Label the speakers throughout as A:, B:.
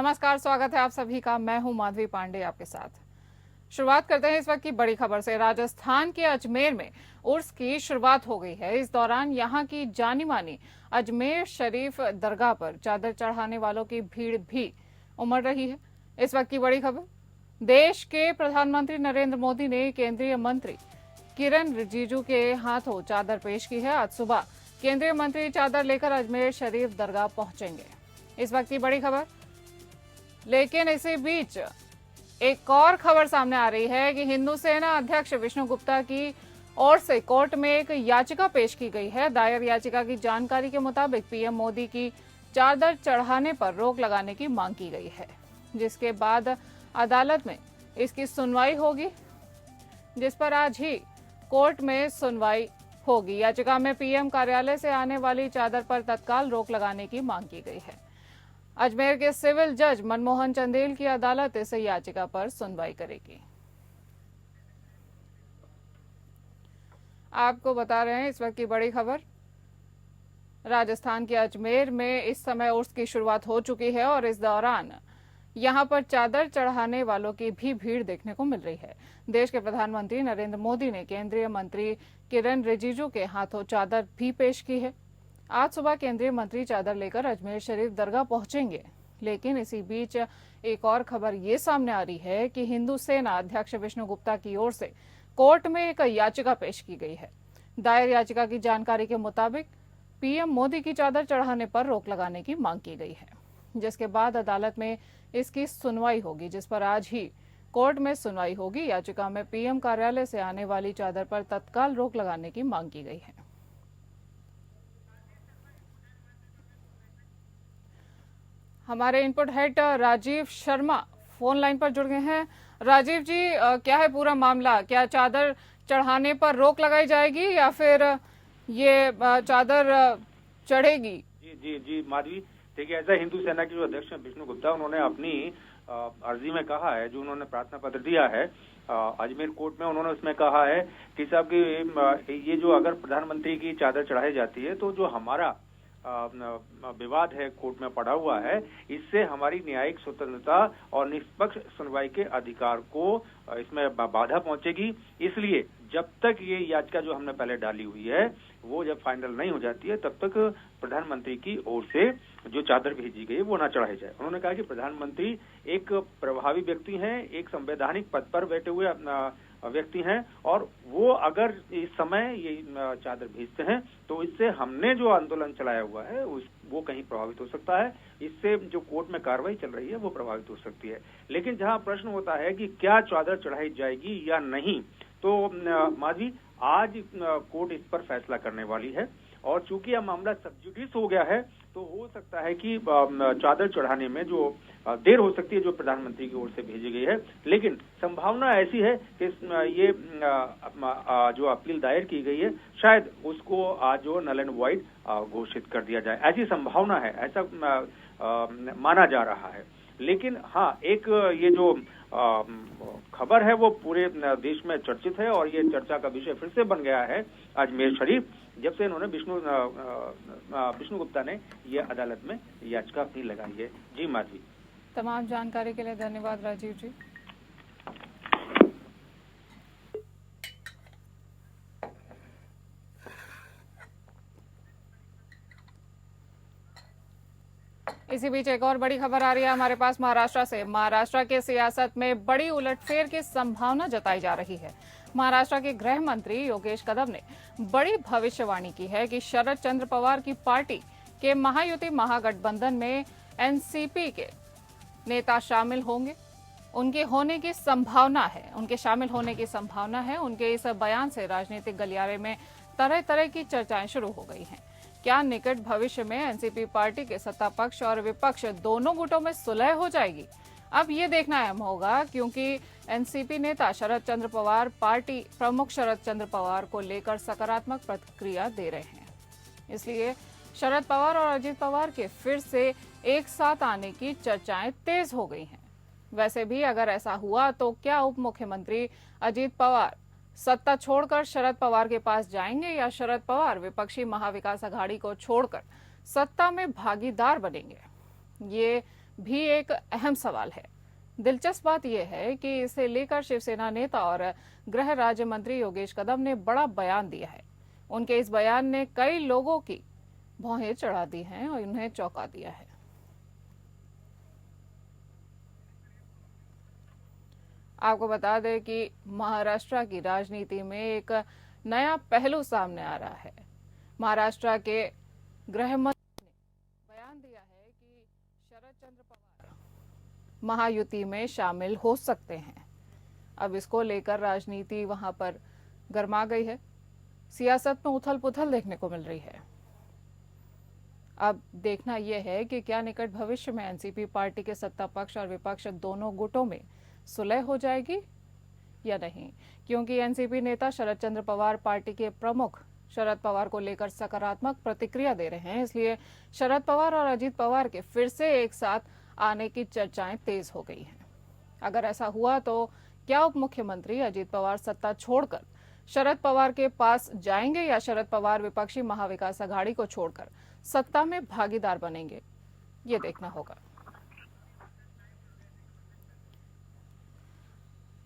A: नमस्कार, स्वागत है आप सभी का। मैं हूं माधवी पांडे आपके साथ। शुरुआत करते हैं इस वक्त की बड़ी खबर से। राजस्थान के अजमेर में उर्स की शुरुआत हो गई है। इस दौरान यहां की जानी मानी अजमेर शरीफ दरगाह पर चादर चढ़ाने वालों की भीड़ भी उमड़ रही है। इस वक्त की बड़ी खबर, देश के प्रधानमंत्री नरेंद्र मोदी ने केंद्रीय मंत्री किरण रिजिजू के हाथों चादर पेश की है। आज सुबह केंद्रीय मंत्री चादर लेकर अजमेर शरीफ दरगाह पहुंचेंगे। इस वक्त की बड़ी खबर, लेकिन इसी बीच एक और खबर सामने आ रही है कि हिंदू सेना अध्यक्ष विष्णु गुप्ता की ओर से कोर्ट में एक याचिका पेश की गई है। दायर याचिका की जानकारी के मुताबिक पीएम मोदी की चादर चढ़ाने पर रोक लगाने की मांग की गई है, जिसके बाद अदालत में इसकी सुनवाई होगी, जिस पर आज ही कोर्ट में सुनवाई होगी। याचिका में पीएम कार्यालय से आने वाली चादर पर तत्काल रोक लगाने की मांग की गई है। अजमेर के सिविल जज मनमोहन चंदेल की अदालत इस याचिका पर सुनवाई करेगी। आपको बता रहे हैं इस वक्त की बड़ी खबर, राजस्थान के अजमेर में इस समय उर्स की शुरुआत हो चुकी है और इस दौरान यहां पर चादर चढ़ाने वालों की भी भीड़ देखने को मिल रही है। देश के प्रधानमंत्री नरेंद्र मोदी ने केंद्रीय मंत्री किरण रिजिजू के हाथों चादर भी पेश की है। आज सुबह केंद्रीय मंत्री चादर लेकर अजमेर शरीफ दरगाह पहुंचेंगे। लेकिन इसी बीच एक और खबर ये सामने आ रही है कि हिंदू सेना अध्यक्ष विष्णु गुप्ता की ओर से कोर्ट में एक याचिका पेश की गई है। दायर याचिका की जानकारी के मुताबिक पीएम मोदी की चादर चढ़ाने पर रोक लगाने की मांग की गई है, जिसके बाद अदालत में इसकी सुनवाई होगी, जिस पर आज ही कोर्ट में सुनवाई होगी। याचिका में पीएम कार्यालय से आने वाली चादर पर तत्काल रोक लगाने की मांग की गई है। हमारे input head Rajeev Sharma phone line पर जुड़ गए हैं। राजीव जी, क्या है पूरा मामला? क्या चादर चढ़ाने पर रोक लगाई जाएगी या फिर ये चादर चढ़ेगी?
B: जी जी जी माधवी, देखिए, ऐसा हिंदू सेना के जो अध्यक्ष हैं विष्णु गुप्ता, उन्होंने अपनी अर्जी में कहा है, जो उन्होंने प्रार्थना पत्र दिया है अजमेर कोर्ट में, उन्होंने उसमें कहा है कि साहब की ये जो अगर प्रधानमंत्री की चादर चढ़ाई जाती है तो जो हमारा विवाद है कोर्ट में पड़ा हुआ है, इससे हमारी न्यायिक स्वतंत्रता और निष्पक्ष सुनवाई के अधिकार को इसमें बाधा पहुंचेगी। इसलिए जब तक ये याचिका जो हमने पहले डाली हुई है वो जब फाइनल नहीं हो जाती है, तब तक प्रधानमंत्री की ओर से जो चादर भेजी गई वो ना चढ़ाई जाए। उन्होंने कहा कि प्रधानमंत्री एक प्रभावी व्यक्ति हैं, एक संवैधानिक पद पर बैठे हुए व्यक्ति हैं, और वो अगर इस समय ये चादर भेजते हैं तो इससे हमने जो आंदोलन चलाया हुआ है वो कहीं प्रभावित हो सकता है। इससे जो कोर्ट में कार्रवाई चल रही है वो प्रभावित हो सकती है। लेकिन जहां प्रश्न होता है कि क्या चादर चढ़ाई जाएगी या नहीं, तो माधवी, आज कोर्ट इस पर फैसला करने वाली है, और चूंकि यह मामला सब जुडिस हो गया है तो हो सकता है कि चादर चढ़ाने में जो देर हो सकती है जो प्रधानमंत्री की ओर से भेजी गई है। लेकिन संभावना ऐसी है कि ये जो अपील दायर की गई है शायद उसको आज जो नल एंड वॉइड घोषित कर दिया जाए, ऐसी संभावना है, ऐसा माना जा रहा है। लेकिन हाँ, एक ये जो खबर है वो पूरे देश में चर्चित है और ये चर्चा का विषय फिर से बन गया है अजमेर शरीफ, जब से इन्होंने विष्णु गुप्ता ने ये अदालत में याचिका अपनी लगाई है। जी माधवी,
A: तमाम जानकारी के लिए धन्यवाद राजीव जी। इसी बीच एक और बड़ी खबर आ रही है हमारे पास महाराष्ट्र से। महाराष्ट्र के सियासत में बड़ी उलटफेर की संभावना जताई जा रही है। महाराष्ट्र के गृह मंत्री योगेश कदम ने बड़ी भविष्यवाणी की है कि शरद चंद्र पवार की पार्टी के महायुति महागठबंधन में एनसीपी के नेता शामिल होंगे। उनके होने की संभावना है, उनके शामिल होने की संभावना है। उनके इस बयान से राजनीतिक गलियारे में तरह तरह की चर्चाएं शुरू हो गई हैं। क्या निकट भविष्य में एनसीपी पार्टी के सत्ता पक्ष और विपक्ष दोनों गुटों में सुलह हो जाएगी? अब ये देखना अहम होगा, क्योंकि एनसीपी नेता शरद चंद्र पवार पार्टी प्रमुख शरद चंद्र पवार को लेकर सकारात्मक प्रतिक्रिया दे रहे हैं। इसलिए शरद पवार और अजीत पवार के फिर से एक साथ आने की चर्चाएं तेज हो गई हैं। वैसे भी अगर ऐसा हुआ तो क्या उप मुख्यमंत्री अजीत पवार सत्ता छोड़कर शरद पवार के पास जाएंगे या शरद पवार विपक्षी महाविकास अघाड़ी को छोड़कर सत्ता में भागीदार बनेंगे? ये भी एक अहम सवाल है। दिलचस्प बात यह है कि इसे लेकर शिवसेना नेता और गृह राज्य मंत्री योगेश कदम ने बड़ा बयान दिया है। उनके इस बयान ने कई लोगों की भौहें चढ़ा दी हैं और उन्हें चौंका दिया है। आपको बता दें कि महाराष्ट्र की राजनीति में एक नया पहलू सामने आ रहा है। महाराष्ट्र के गृह मंत्री ने बयान दिया है कि शरद चंद्र पवार महायुति में शामिल हो सकते हैं। अब इसको लेकर राजनीति वहां पर गर्मा गई है। सियासत में उथल पुथल देखने को मिल रही है। अब देखना यह है कि क्या निकट भविष्य में एनसीपी पार्टी के सत्ता पक्ष और विपक्ष दोनों गुटों में सुलह हो जाएगी या नहीं, क्योंकि एनसीपी नेता शरद चंद्र पवार पार्टी के प्रमुख शरद पवार को लेकर सकारात्मक प्रतिक्रिया दे रहे हैं। इसलिए शरद पवार और अजीत पवार के फिर से एक साथ आने की चर्चाएं तेज हो गई हैं। अगर ऐसा हुआ तो क्या उप मुख्यमंत्री अजीत पवार सत्ता छोड़कर शरद पवार के पास जाएंगे या शरद पवार विपक्षी महाविकास अघाड़ी को छोड़कर सत्ता में भागीदार बनेंगे, ये देखना होगा।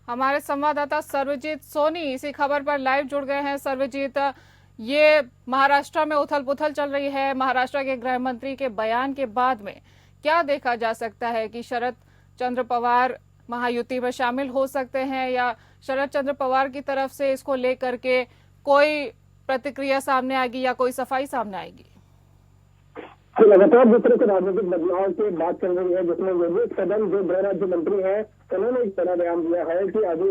A: हमारे संवाददाता सर्वजीत सोनी इसी खबर पर लाइव जुड़ गए हैं। सर्वजीत, ये महाराष्ट्र में उथल पुथल चल रही है। महाराष्ट्र के गृह मंत्री के बयान के बाद में क्या देखा जा सकता है कि शरद चंद्र पवार महायुति में शामिल हो सकते हैं या शरद चंद्र पवार की तरफ से इसको लेकर के कोई प्रतिक्रिया सामने आएगी या कोई सफाई सामने आएगी?
C: तो लगातार जिस तरह से राजनीतिक बदलाव की बात चल रही है, जिसमें योगेश कदम जो गृह राज्य मंत्री है, उन्होंने इस तरह बयान दिया है कि अभी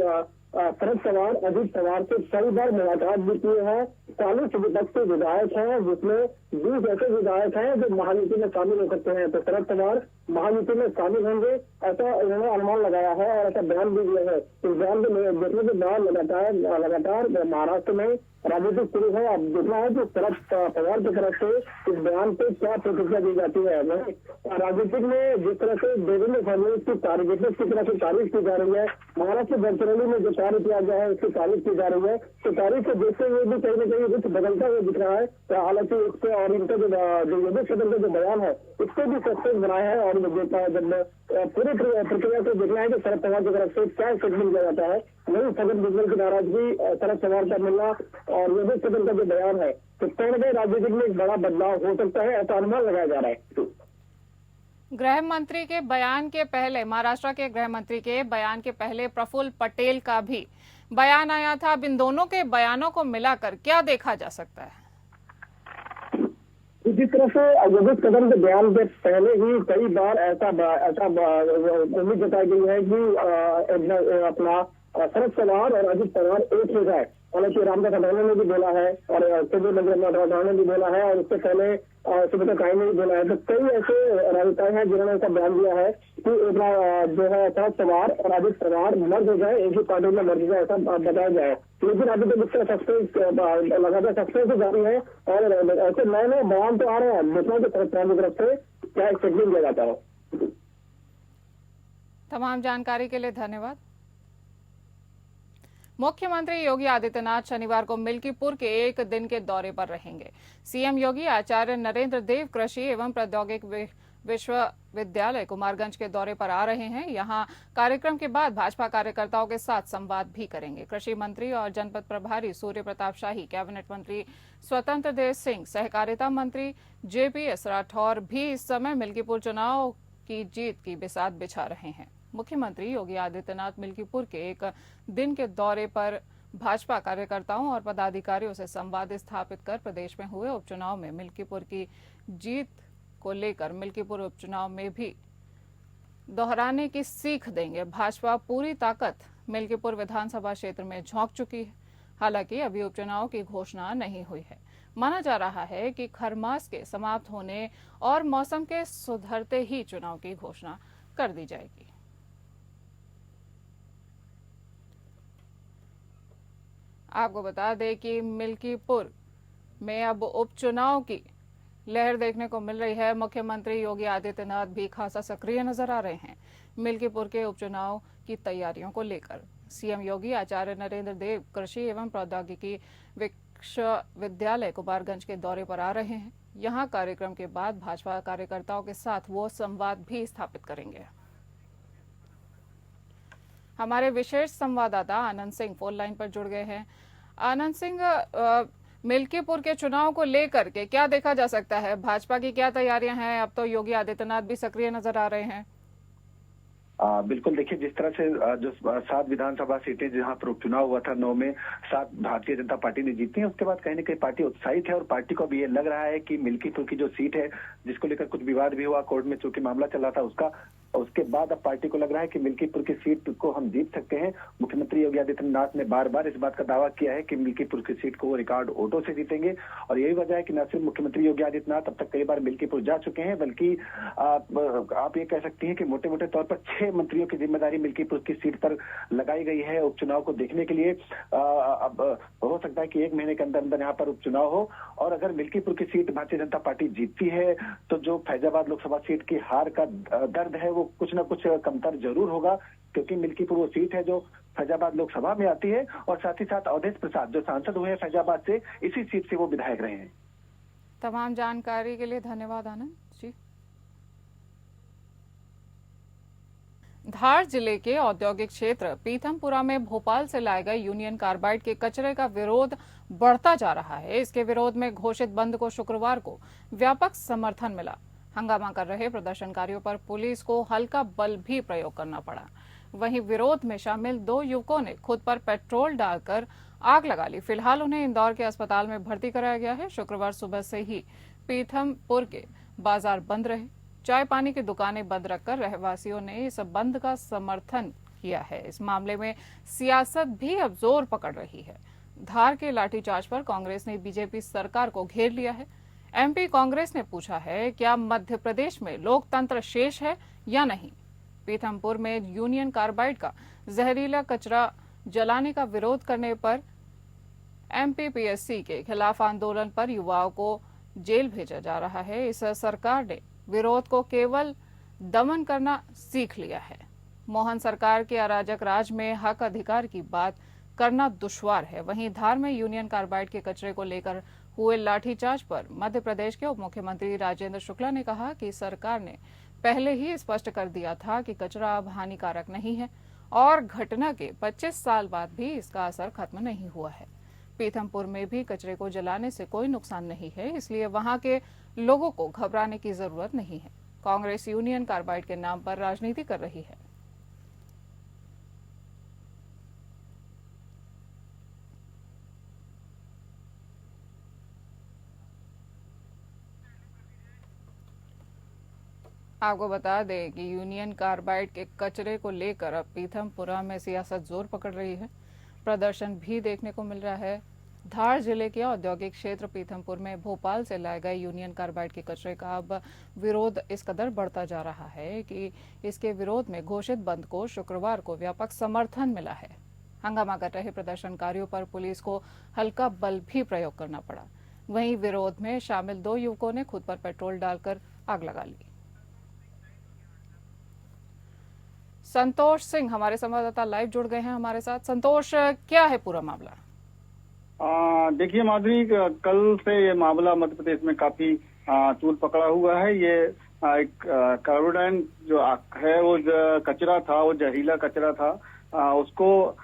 C: शरद पवार अजीत पवार से कई बार मुलाकात भी किए हैं। 40 विपक्षी विधायक हैं, जिसमें 20 ऐसे विधायक हैं जो महायुति में शामिल हो सकते हैं। तो शरद पवार महायुति में शामिल होंगे, ऐसा उन्होंने अनुमान लगाया है और ऐसा बयान भी दिया है। इस बयान को देखने के बाद लगातार महाराष्ट्र में राजनीतिक शुरू है। अब देखना है कि शरद पवार की तरफ से इस बयान पे क्या प्रतिक्रिया दी जाती है। वहीं राजनीतिक में जिस तरह से देवेंद्र फडणवीस की टारगेटनेस की तरह से तारीफ की जा रही है, महाराष्ट्र गडचिरोली में जो कार्य किया गया है उसकी तारीफ की जा रही है, तो तारीफ को देखते हुए भी कहीं न कहीं रुख बदलता हुआ दिख रहा है। तो हालांकि इससे और इनका जो योगेश कदम का जो बयान है इससे भी सस्पेंस बनाया है और जब पूरी प्रक्रिया को देखना है कि शरद पवार की तरफ से क्या स्टेटमेंट दिया जाता है। वही सदन भुजबल की नाराजगी, शरद पवार का मिलना और योगेश कदम का जो बयान है, तो कहीं न कहीं राजनीतिक में एक बड़ा बदलाव हो सकता है, ऐसा अनुमान लगाया जा रहा है।
A: गृह मंत्री के बयान के पहले, महाराष्ट्र के गृह मंत्री के बयान के पहले प्रफुल्ल पटेल का भी बयान आया था। अब इन दोनों के बयानों को मिलाकर क्या देखा जा सकता है?
C: जिस तरह से योगेश कदम के बयान के पहले ही कई बार ऐसा उम्मीद जताई गई है कि अपना शरद पवार और अजीत पवार एक हो जाए। हालांकि रामदास अठावले ने भी बोला है और केंद्रीय मंत्री अठावले ने भी बोला है और उससे पहले सुब्रत काई ने भी बोला है। तो कई ऐसे राजनेता हैं जिन्होंने ऐसा बयान दिया है कि जो है शरद पवार और अजीत पवार मर्ज हो जाए, एक ही पार्टी में मर्ज हो जाए, ऐसा बताया जाए। लेकिन अभी तो जिस तरह सस्पेंस लगातार सस्पेंस जारी है और ऐसे नए नए बयान तो आ रहे हैं। देखना कि शरद पवार की तरफ से क्या स्टेटमेंट दिया जाता है।
A: तमाम जानकारी के लिए धन्यवाद। मुख्यमंत्री योगी आदित्यनाथ शनिवार को मिल्कीपुर के एक दिन के दौरे पर रहेंगे। सीएम योगी आचार्य नरेंद्र देव कृषि एवं प्रौद्योगिकी विश्वविद्यालय कुमारगंज के दौरे पर आ रहे हैं। यहां कार्यक्रम के बाद भाजपा कार्यकर्ताओं के साथ संवाद भी करेंगे। कृषि मंत्री और जनपद प्रभारी सूर्य प्रताप शाही, कैबिनेट मंत्री स्वतंत्र देव सिंह, सहकारिता मंत्री जेपीएस राठौर भी इस समय मिल्कीपुर चुनाव की जीत की बिसात बिछा रहे हैं। मुख्यमंत्री योगी आदित्यनाथ मिल्कीपुर के एक दिन के दौरे पर भाजपा कार्यकर्ताओं और पदाधिकारियों से संवाद स्थापित कर प्रदेश में हुए उपचुनाव में मिल्कीपुर की जीत को लेकर मिल्कीपुर उपचुनाव में भी दोहराने की सीख देंगे। भाजपा पूरी ताकत मिल्कीपुर विधानसभा क्षेत्र में झोंक चुकी है। हालांकि अभी उपचुनाव की घोषणा नहीं हुई है। माना जा रहा है कि खरमास के समाप्त होने और मौसम के सुधरते ही चुनाव की घोषणा कर दी जाएगी। आपको बता दें कि मिल्कीपुर में अब उपचुनाव की लहर देखने को मिल रही है। मुख्यमंत्री योगी आदित्यनाथ भी खासा सक्रिय नजर आ रहे हैं मिल्कीपुर के उपचुनाव की तैयारियों को लेकर। सीएम योगी आचार्य नरेंद्र देव कृषि एवं प्रौद्योगिकी विश्वविद्यालय कुमारगंज के दौरे पर आ रहे हैं। यहाँ कार्यक्रम के बाद भाजपा कार्यकर्ताओं के साथ वो संवाद भी स्थापित करेंगे। हमारे विशेष संवाददाता आनंद सिंह फोन लाइन पर जुड़ गए हैं। आनंद सिंह, मिल्कीपुर के चुनाव को लेकर के क्या देखा जा सकता है? भाजपा की क्या तैयारियां हैं? अब तो योगी आदित्यनाथ भी सक्रिय नजर आ रहे हैं।
D: बिल्कुल, देखिए जिस तरह से जो 7 विधानसभा सीटें जहां पर उपचुनाव हुआ था 9 में 7 भारतीय जनता पार्टी ने जीती है, उसके बाद कहीं न कहीं पार्टी उत्साहित है और पार्टी को भी ये लग रहा है कि मिल्कीपुर की जो सीट है जिसको लेकर कुछ विवाद भी हुआ, कोर्ट में चूंकि मामला चल रहा था उसके बाद अब पार्टी को लग रहा है कि मिल्कीपुर की सीट को हम जीत सकते हैं। मुख्यमंत्री योगी आदित्यनाथ ने बार बार इस बात का दावा किया है कि मिल्कीपुर की सीट को वो रिकॉर्ड वोटों से जीतेंगे और यही वजह है कि न सिर्फ मुख्यमंत्री योगी आदित्यनाथ अब तक कई बार मिल्कीपुर जा चुके हैं, बल्कि आप ये कह सकती हैं कि मोटे मोटे तौर पर 6 मंत्रियों की जिम्मेदारी मिल्कीपुर की सीट पर लगाई गई है उपचुनाव को देखने के लिए। अब हो सकता है कि 1 महीने के अंदर अंदर यहाँ पर उपचुनाव हो और अगर मिल्कीपुर की सीट भारतीय जनता पार्टी जीतती है तो जो फैजाबाद लोकसभा सीट की हार का दर्द है वो कुछ न कुछ कमतर जरूर होगा, क्योंकि मिल्कीपुर वो सीट है जो फैजाबाद लोकसभा में आती है और साथ ही साथ अवधेश प्रसाद जो सांसद हुए हैं फैजाबाद से, इसी सीट से वो विधायक रहे हैं।
A: तमाम जानकारी के लिए धन्यवाद आनंद जी। धार जिले के औद्योगिक क्षेत्र पीथमपुरा में भोपाल से लाए गए यूनियन कार्बाइड के कचरे का विरोध बढ़ता जा रहा है। इसके विरोध में घोषित बंद को शुक्रवार को व्यापक समर्थन मिला। हंगामा कर रहे प्रदर्शनकारियों पर पुलिस को हल्का बल भी प्रयोग करना पड़ा। वहीं विरोध में शामिल 2 युवकों ने खुद पर पेट्रोल डालकर आग लगा ली। फिलहाल उन्हें इंदौर के अस्पताल में भर्ती कराया गया है। शुक्रवार सुबह से ही पीथमपुर के बाजार बंद रहे। चाय पानी की दुकानें बंद रखकर रहवासियों ने इस बंद का समर्थन किया है। इस मामले में सियासत भी अब जोर पकड़ रही है। धार के लाठीचार्ज पर कांग्रेस ने बीजेपी सरकार को घेर लिया है। एमपी कांग्रेस ने पूछा है क्या मध्य प्रदेश में लोकतंत्र शेष है या नहीं। पीथमपुर में यूनियन कार्बाइड का जहरीला कचरा जलाने का विरोध करने पर एमपीपीएससी के खिलाफ आंदोलन पर युवाओं को जेल भेजा जा रहा है। इस सरकार ने विरोध को केवल दमन करना सीख लिया है। मोहन सरकार के अराजक राज में हक अधिकार की बात करना दुश्वार है। वहीं धार में यूनियन कार्बाइड के कचरे को लेकर हुए लाठीचार्ज पर मध्य प्रदेश के उप मुख्यमंत्री राजेंद्र शुक्ला ने कहा कि सरकार ने पहले ही स्पष्ट कर दिया था कि कचरा अब हानिकारक नहीं है और घटना के 25 साल बाद भी इसका असर खत्म नहीं हुआ है। पीथमपुर में भी कचरे को जलाने से कोई नुकसान नहीं है, इसलिए वहां के लोगों को घबराने की जरूरत नहीं है। कांग्रेस यूनियन कार्बाइड के नाम पर राजनीति कर रही है। आपको बता दें कि यूनियन कार्बाइड के कचरे को लेकर अब पीथमपुरा में सियासत जोर पकड़ रही है। प्रदर्शन भी देखने को मिल रहा है। धार जिले के औद्योगिक क्षेत्र पीथमपुर में भोपाल से लाए गए यूनियन कार्बाइड के कचरे का अब विरोध इस कदर बढ़ता जा रहा है कि इसके विरोध में घोषित बंद को शुक्रवार को व्यापक समर्थन मिला है। हंगामा कर रहे प्रदर्शनकारियों पर पुलिस को हल्का बल भी प्रयोग करना पड़ा। वहीं विरोध में शामिल 2 युवकों ने खुद पर पेट्रोल डालकर आग लगा ली। संतोष सिंह हमारे संवाददाता लाइव जुड़ गए हैं हमारे साथ। संतोष, क्या है पूरा मामला?
E: देखिए माधुरी, कल से ये मामला मध्य प्रदेश में काफी तूल पकड़ा हुआ है। ये एक कार्बाइड जो है वो कचरा था, वो जहरीला कचरा था, उसको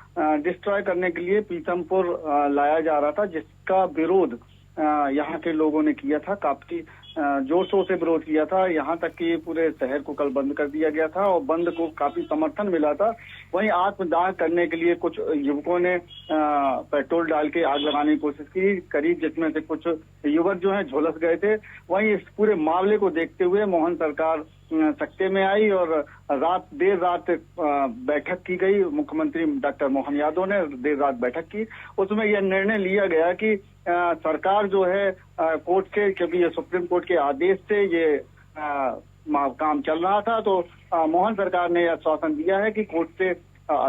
E: डिस्ट्रॉय करने के लिए पीथमपुर लाया जा रहा था, जिसका विरोध यहाँ के लोगों ने किया था। काफी जोर शोर से विरोध किया था, यहाँ तक कि पूरे शहर को कल बंद कर दिया गया था और बंद को काफी समर्थन मिला था। वहीं आत्मदाह करने के लिए कुछ युवकों ने पेट्रोल डाल के आग लगाने की कोशिश की, करीब जिसमें से कुछ युवक जो हैं झुलस गए थे। वहीं इस पूरे मामले को देखते हुए मोहन सरकार सत्ते में आई और देर रात बैठक की गई। मुख्यमंत्री डॉक्टर मोहन यादव ने देर रात बैठक की। उसमें यह निर्णय लिया गया कि सरकार जो है कोर्ट से, क्योंकि ये सुप्रीम कोर्ट के आदेश से ये काम चल रहा था, तो मोहन सरकार ने आश्वासन दिया है कि कोर्ट से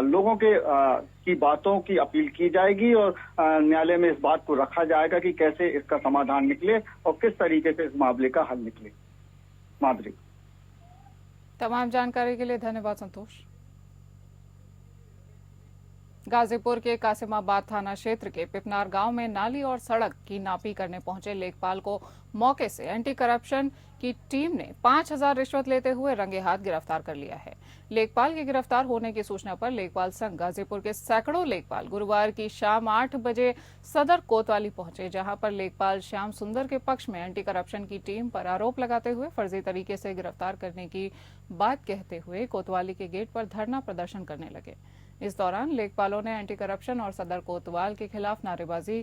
E: लोगों के की बातों की अपील की जाएगी और न्यायालय में इस बात को रखा जाएगा कि कैसे इसका समाधान निकले और किस तरीके से इस मामले का हल निकले। माधुरी,
A: तमाम जानकारी के लिए धन्यवाद संतोष। गाजीपुर के कासिमाबाद थाना क्षेत्र के पिपनार गांव में नाली और सड़क की नापी करने पहुंचे लेखपाल को मौके से एंटी करप्शन की टीम ने 5,000 रिश्वत लेते हुए रंगे हाथ गिरफ्तार कर लिया है। लेखपाल के गिरफ्तार होने की सूचना पर लेखपाल संघ गाजीपुर के सैकड़ों लेखपाल गुरुवार की शाम 8 बजे सदर कोतवाली पहुंचे, जहां पर लेखपाल श्याम सुंदर के पक्ष में एंटी करप्शन की टीम पर आरोप लगाते हुए फर्जी तरीके से गिरफ्तार करने की बात कहते हुए कोतवाली के गेट पर धरना प्रदर्शन करने लगे। इस दौरान लेखपालों ने एंटी करप्शन और सदर कोतवाल के खिलाफ नारेबाजी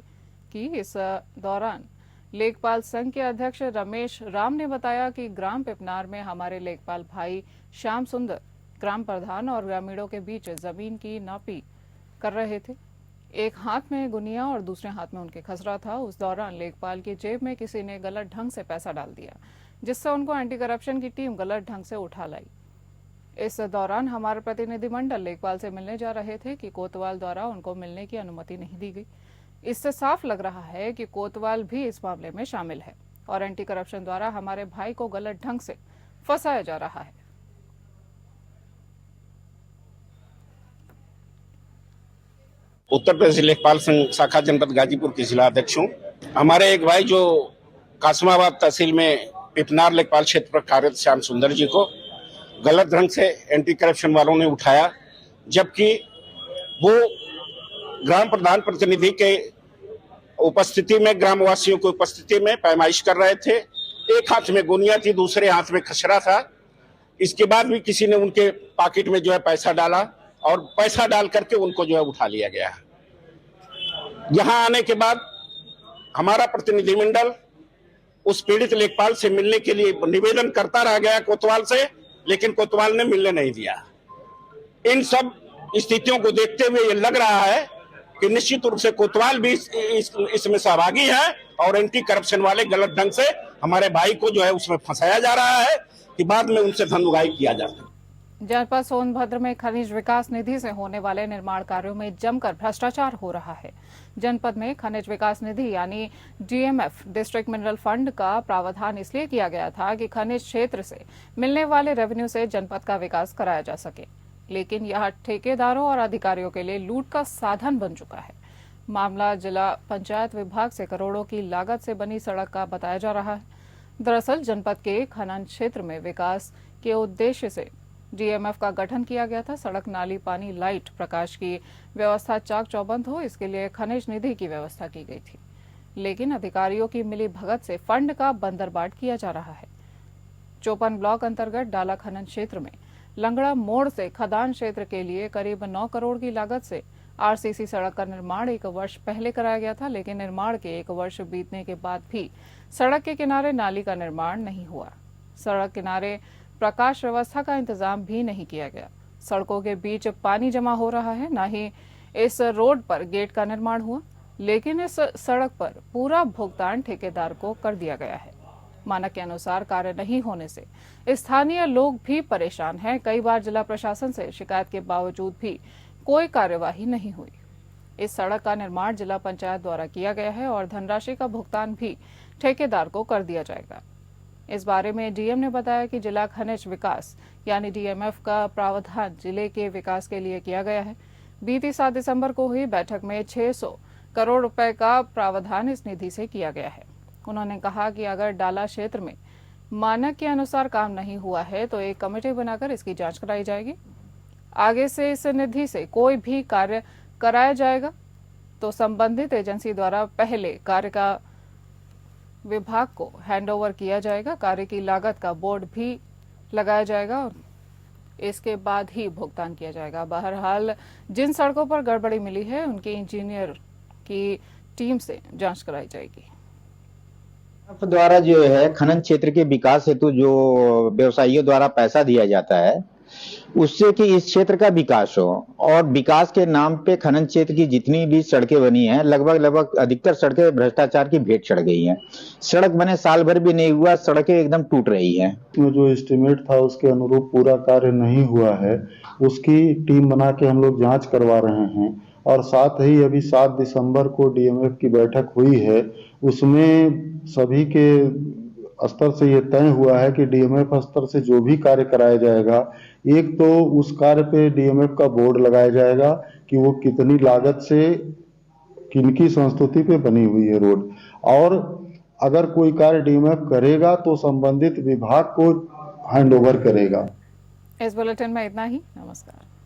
A: की। इस दौरान लेखपाल संघ के अध्यक्ष रमेश राम ने बताया कि ग्राम पिपनार में हमारे लेखपाल भाई श्याम सुंदर ग्राम प्रधान और ग्रामीणों के बीच जमीन की नापी कर रहे थे। एक हाथ में गुनिया और दूसरे हाथ में उनके खसरा था। उस दौरान लेखपाल की जेब में किसी ने गलत ढंग से पैसा डाल दिया, जिससे उनको एंटी करप्शन की टीम गलत ढंग से उठा लाई। इस दौरान हमारे प्रतिनिधिमंडल लेखपाल से मिलने जा रहे थे कि कोतवाल द्वारा उनको मिलने की अनुमति नहीं दी गई। इससे साफ लग रहा है कि कोतवाल भी इस मामले में शामिल है और एंटी करप्शन द्वारा हमारे भाई को गलत ढंग से फंसाया जा रहा है।
F: उत्तर प्रदेश लेखपाल संघ शाखा जनपद गाजीपुर के जिला अध्यक्ष हूँ। हमारे एक भाई जो कासमाबाद तहसील में पिपनार लेखपाल क्षेत्र पर कार्यरत श्याम सुंदर जी को गलत ढंग से एंटी करप्शन वालों ने उठाया, जबकि वो ग्राम प्रधान प्रतिनिधि के उपस्थिति में, ग्रामवासियों की उपस्थिति में पैमाइश कर रहे थे। एक हाथ में गोनिया थी, दूसरे हाथ में खसरा था। इसके बाद भी किसी ने उनके पॉकेट में जो है पैसा डाला और पैसा डाल करके उनको जो है उठा लिया गया। यहाँ आने के बाद हमारा प्रतिनिधिमंडल उस पीड़ित लेखपाल से मिलने के लिए निवेदन करता रह गया कोतवाल से, लेकिन कोतवाल ने मिलने नहीं दिया। इन सब स्थितियों को देखते हुए ये लग रहा है कि निश्चित रूप से कोतवाल भी इसमें सहभागी है और एंटी करप्शन वाले गलत ढंग से हमारे भाई को जो है उसमें फंसाया जा रहा है कि बाद में उनसे धन उगाही किया जाता है।
A: जनपद सोनभद्र में खनिज विकास निधि से होने वाले निर्माण कार्यों में जमकर भ्रष्टाचार हो रहा है। जनपद में खनिज विकास निधि यानी डीएमएफ डिस्ट्रिक्ट मिनरल फंड का प्रावधान इसलिए किया गया था कि खनिज क्षेत्र से मिलने वाले रेवेन्यू से जनपद का विकास कराया जा सके, लेकिन यह ठेकेदारों और अधिकारियों के लिए लूट का साधन बन चुका है। मामला जिला पंचायत विभाग से करोड़ों की लागत से बनी सड़क का बताया जा रहा है। दरअसल जनपद के खनन क्षेत्र में विकास के उद्देश्य से डीएमएफ का गठन किया गया था। सड़क, नाली, पानी, लाइट, प्रकाश की व्यवस्था चाक चौबंद हो, इसके लिए खनिज निधि की व्यवस्था की गई थी, लेकिन अधिकारियों की मिली भगत से फंड का बंदरबाट किया जा रहा है। चौपन ब्लॉक अंतर्गत डाला खनन क्षेत्र में लंगड़ा मोड़ से खदान क्षेत्र के लिए करीब 9 करोड़ की लागत से आरसीसी सड़क का निर्माण 1 वर्ष पहले कराया गया था, लेकिन निर्माण के 1 वर्ष बीतने के बाद भी सड़क के किनारे नाली का निर्माण नहीं हुआ। सड़क किनारे प्रकाश व्यवस्था का इंतजाम भी नहीं किया गया। सड़कों के बीच पानी जमा हो रहा है, न ही इस रोड पर गेट का निर्माण हुआ, लेकिन इस सड़क पर पूरा भुगतान ठेकेदार को कर दिया गया है। मानक के अनुसार कार्य नहीं होने से स्थानीय लोग भी परेशान हैं। कई बार जिला प्रशासन से शिकायत के बावजूद भी कोई कार्यवाही नहीं हुई। इस सड़क का निर्माण जिला पंचायत द्वारा किया गया है और धनराशि का भुगतान भी ठेकेदार को कर दिया जाएगा। इस बारे में डीएम ने बताया कि जिला खनिज विकास यानी डीएमएफ का प्रावधान जिले के विकास के लिए किया गया है। बीती 7 दिसंबर को हुई बैठक में 600 करोड़ रुपए का प्रावधान इस निधि से किया गया है। उन्होंने कहा कि अगर डाला क्षेत्र में मानक के अनुसार काम नहीं हुआ है तो एक कमेटी बनाकर इसकी जांच कराई जाएगी। आगे से इस निधि से कोई भी कार्य कराया जाएगा तो संबंधित एजेंसी द्वारा पहले कार्य का विभाग को हैंडओवर किया जाएगा। कार्य की लागत का बोर्ड भी लगाया जाएगा और इसके बाद ही भुगतान किया जाएगा। बहरहाल जिन सड़कों पर गड़बड़ी मिली है उनके इंजीनियर की टीम से जांच कराई जाएगी।
G: द्वारा जो है खनन क्षेत्र के विकास हेतु जो व्यवसायियों द्वारा पैसा दिया जाता है उससे कि इस क्षेत्र का विकास हो, और विकास के नाम पे खनन क्षेत्र की जितनी भी सड़कें बनी हैं लगभग अधिकतर सड़कें भ्रष्टाचार की भेंट चढ़ गई हैं। सड़क बने साल भर भी नहीं हुआ, सड़कें एकदम टूट रही हैं।
H: जो एस्टिमेट था उसके अनुरूप पूरा कार्य नहीं हुआ है, उसकी टीम बना के हम लोग जांच करवा रहे हैं। और साथ ही अभी 7 दिसंबर को डीएमएफ की बैठक हुई है, उसमें सभी के स्तर से ये तय हुआ है कि डीएमएफ स्तर से जो भी कार्य कराया जाएगा, एक तो उस कार्य पे डीएमएफ का बोर्ड लगाया जाएगा कि वो कितनी लागत से किनकी संस्तुति पे बनी हुई है रोड, और अगर कोई कार्य डीएमएफ करेगा तो संबंधित विभाग को हैंड ओवर करेगा।
A: इस बुलेटिन में इतना ही। नमस्कार।